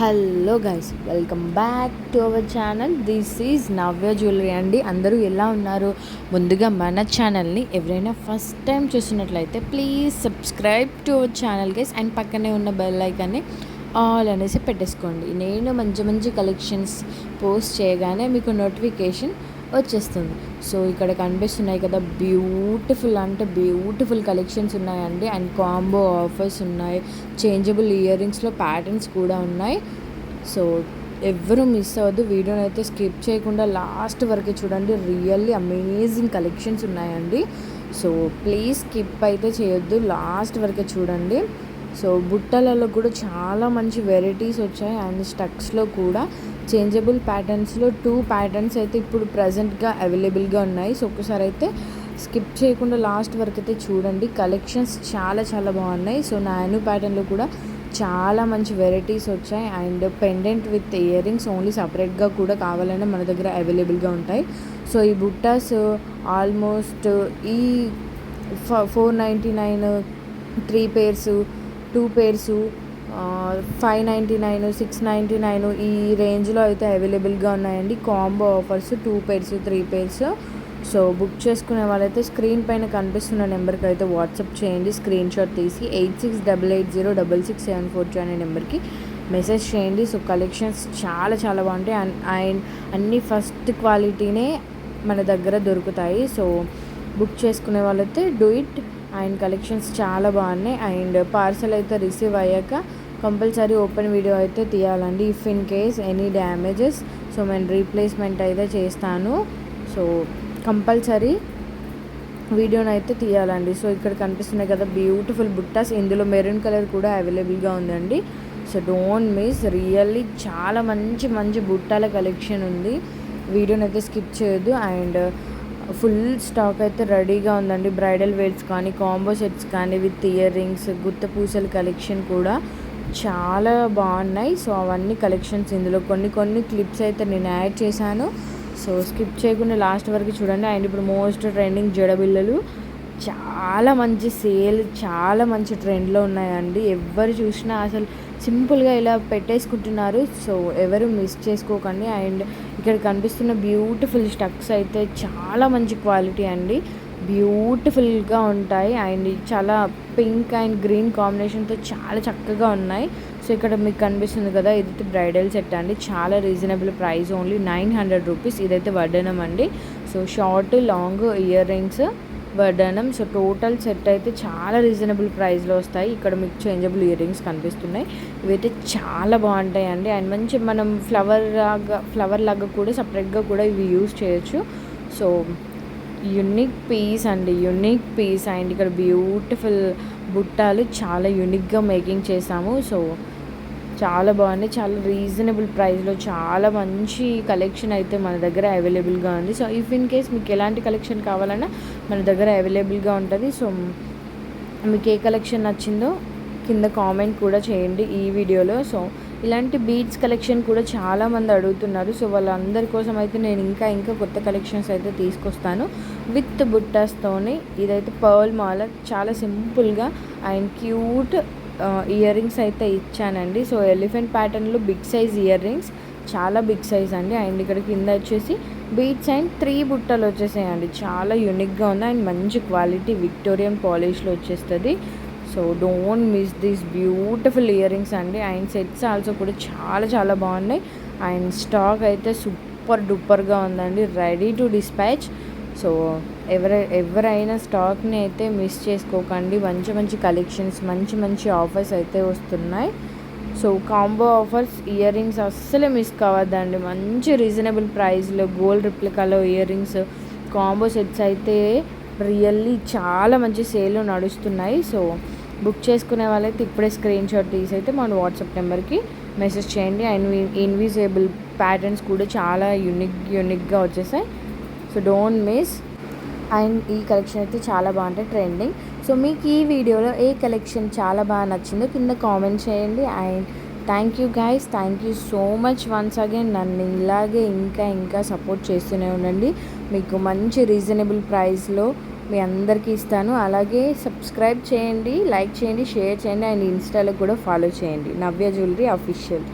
Hello guys, welcome back to our channel. This is Navya jewellery అండి. అందరూ ఎలా ఉన్నారు? ముందుగా మన ఛానల్ని ఎవరైనా ఫస్ట్ టైం చూసినట్లయితే please subscribe to our channel guys, and పక్కనే ఉన్న బెల్ ఐకాన్ని ఆల్ అనేసి పెట్టేసుకోండి. నేను మంచి మంచి కలెక్షన్స్ పోస్ట్ చేయగానే మీకు నోటిఫికేషన్ వచ్చేస్తుంది. సో ఇక్కడ కనిపిస్తున్నాయి కదా, బ్యూటిఫుల్ కలెక్షన్స్ ఉన్నాయండి. అండ్ కాంబో ఆఫర్స్ ఉన్నాయి. చేంజబుల్ ఇయర్ రింగ్స్లో ప్యాటర్న్స్ కూడా ఉన్నాయి. సో ఎవ్వరూ మిస్ అవ్వద్దు. వీడియోని అయితే స్కిప్ చేయకుండా లాస్ట్ వరకు చూడండి. రియల్లీ అమేజింగ్ కలెక్షన్స్ ఉన్నాయండి. సో ప్లీజ్ స్కిప్ అయితే చేయొద్దు, లాస్ట్ వరకే చూడండి. సో బుట్టలలో కూడా చాలా మంచి వెరైటీస్ వచ్చాయి. అండ్ స్టక్స్లో కూడా చేంజబుల్ ప్యాటర్న్స్లో 2 ప్యాటర్న్స్ అయితే ఇప్పుడు ప్రజెంట్గా అవైలబుల్గా ఉన్నాయి. సో ఒకసారి అయితే స్కిప్ చేయకుండా లాస్ట్ వరకు అయితే చూడండి. కలెక్షన్స్ చాలా చాలా బాగున్నాయి. సో నాను ప్యాటర్న్లో కూడా చాలా మంచి వెరైటీస్ వచ్చాయి. And pendant with ear rings only సపరేట్గా కూడా కావాలన్నా మన దగ్గర అవైలబుల్గా ఉంటాయి. సో ఈ బుట్టాస్ ఆల్మోస్ట్ ఈ 499, 3 pairs, 2 pairs, 599, 699 ఈ రేంజ్లో అయితే అవైలబుల్గా ఉన్నాయండి. Combo offers 2 pairs, 3 pairs. So book చేసుకునే వాళ్ళైతే స్క్రీన్ పైన కనిపిస్తున్న నెంబర్కి అయితే వాట్సాప్ చేయండి. స్క్రీన్ షాట్ తీసి 8688066742 అనే నెంబర్కి మెసేజ్ చేయండి. సో కలెక్షన్స్ చాలా చాలా బాగుంటాయి. అండ్ అన్నీ ఫస్ట్ క్వాలిటీనే మన దగ్గర దొరుకుతాయి. సో బుక్ చేసుకునే వాళ్ళైతే డూ ఇట్. అండ్ కలెక్షన్స్ చాలా బాగున్నాయి. అండ్ పార్సల్ అయితే రిసీవ్ అయ్యాక కంపల్సరీ ఓపెన్ వీడియో అయితే తీయాలండి. If in case any damages so నేను రీప్లేస్మెంట్ అయితే చేస్తాను. సో కంపల్సరీ వీడియోని అయితే తీయాలండి. సో ఇక్కడ కనిపిస్తున్నాయి కదా బ్యూటిఫుల్ బుట్టాస్. ఇందులో మెరూన్ కలర్ కూడా అవైలబుల్గా ఉందండి. So don't miss. రియల్లీ చాలా మంచి మంచి బుట్టాల కలెక్షన్ ఉంది. వీడియోని అయితే స్కిప్ చేయొద్దు. అండ్ ఫుల్ స్టాక్ అయితే రెడీగా ఉందండి. బ్రైడల్ వేర్స్ కానీ, కాంబో సెట్స్ కానీ, విత్ ఇయర్ రింగ్స్, గుత్త పూసల కలెక్షన్ కూడా చాలా బాగున్నాయి. సో అవన్నీ కలెక్షన్స్ ఇందులో కొన్ని క్లిప్స్ అయితే నేను యాడ్ చేశాను. సో స్కిప్ చేయకుండా లాస్ట్ వరకు చూడండి. అండ్ ఇప్పుడు మోస్ట్ ట్రెండింగ్ జడబిళ్ళలు చాలా మంచి సేల్, చాలా మంచి ట్రెండ్లో ఉన్నాయండి. ఎవరు చూసినా అసలు సింపుల్గా ఇలా పెట్టేసుకుంటున్నారు. సో ఎవరు మిస్ చేసుకోకండి. అండ్ ఇక్కడ కనిపిస్తున్న బ్యూటిఫుల్ స్టక్స్ అయితే చాలా మంచి క్వాలిటీ అండి. బ్యూటిఫుల్గా ఉంటాయి. అండ్ చాలా పింక్ అండ్ గ్రీన్ కాంబినేషన్తో చాలా చక్కగా ఉన్నాయి. సో ఇక్కడ మీకు కనిపిస్తుంది కదా, ఇదైతే బ్రైడల్ సెట్ అండి. చాలా రీజనబుల్ ప్రైస్, ఓన్లీ 900 రూపీస్. ఇదైతే వడ్డనం అండి. So short long earrings వడ్డనం. సో టోటల్ సెట్ అయితే చాలా రీజనబుల్ ప్రైస్లో వస్తాయి. ఇక్కడ మీకు చేంజబుల్ ఇయర్ రింగ్స్ కనిపిస్తున్నాయి. ఇవైతే చాలా బాగుంటాయి అండి. అండ్ మంచి మనం ఫ్లవర్ లాగా కూడా సపరేట్గా కూడా ఇవి యూజ్ చేయొచ్చు. సో యూనిక్ పీస్ అండి, యూనిక్ పీస్. అండ్ ఇక్కడ బ్యూటిఫుల్ బుట్టాలు చాలా యూనిక్గా మేకింగ్ చేసాము. సో చాలా బాగుంది. చాలా రీజనబుల్ ప్రైస్లో చాలా మంచి కలెక్షన్ అయితే మన దగ్గర అవైలబుల్గా ఉంది. సో ఇఫ్ ఇన్ కేస్ మీకు ఎలాంటి కలెక్షన్ కావాలన్నా మన దగ్గర అవైలబుల్గా ఉంటుంది. సో మీకు ఏ కలెక్షన్ నచ్చిందో కింద కామెంట్ కూడా చేయండి ఈ వీడియోలో. సో ఇలాంటి బీడ్స్ కలెక్షన్ కూడా చాలామంది అడుగుతున్నారు. సో వాళ్ళందరి కోసం అయితే నేను ఇంకా కొత్త కలెక్షన్స్ అయితే తీసుకొస్తాను విత్ బుట్టాస్తోని. ఇదైతే పర్ల్ మాల, చాలా సింపుల్గా అండ్ క్యూట్ ఇయర్ రింగ్స్ అయితే ఇచ్చానండి. సో ఎలిఫెంట్ ప్యాటర్న్లో బిగ్ సైజ్ ఇయర్ రింగ్స్, చాలా బిగ్ సైజ్ అండి. అండ్ ఇక్కడ కింద వచ్చేసి బీడ్స్ అండ్ 3 బుట్టలు వచ్చేసాయండి. చాలా యూనిక్గా ఉంది. అండ్ మంచి క్వాలిటీ విక్టోరియన్ పాలిష్లో వచ్చేస్తుంది. So don't miss this beautiful ear rings అండి. అండ్ సెట్స్ ఆల్సో కూడా చాలా చాలా బాగున్నాయి. అండ్ స్టాక్ అయితే సూపర్ డూపర్గా ఉందండి, రెడీ టు డిస్పాచ్. సో ఎవరైనా స్టాక్ని అయితే మిస్ చేసుకోకండి. మంచి కలెక్షన్స్, మంచి ఆఫర్స్ అయితే వస్తున్నాయి. So combo offers earrings అస్సలే మిస్ కావద్దండి. మంచి రీజనబుల్ ప్రైస్లో గోల్డ్ రిప్లికాలో ఇయర్ రింగ్స్ కాంబో సెట్స్ అయితే రియల్లీ చాలా మంచి సేల్లో నడుస్తున్నాయి. సో బుక్ చేసుకునే వాళ్ళైతే ఇప్పుడే స్క్రీన్ షాట్ తీసి అయితే మన వాట్సాప్ నెంబర్కి మెసేజ్ చేయండి. అండ్ ఇన్విజిబుల్ ప్యాటర్న్స్ కూడా చాలా యూనిక్గా వచ్చేసాయి. So don't miss. అండ్ ఈ కలెక్షన్ అయితే చాలా బాగుంటాయి, ట్రెండింగ్. సో మీకు ఈ వీడియోలో ఏ కలెక్షన్ చాలా బాగా నచ్చిందో కింద కామెంట్ చేయండి. And thank you guys, thank you so much once again. నన్ను ఇలాగే ఇంకా సపోర్ట్ చేస్తూనే ఉండండి. మీకు మంచి రీజనబుల్ ప్రైస్లో మీ అందరికీ ఇస్తాను. అలాగే సబ్స్క్రైబ్ చేయండి, లైక్ చేయండి, షేర్ చేయండి. అండ్ ఇన్స్టాలో కూడా ఫాలో చేయండి, నవ్య జ్యువెలరీ అఫీషియల్.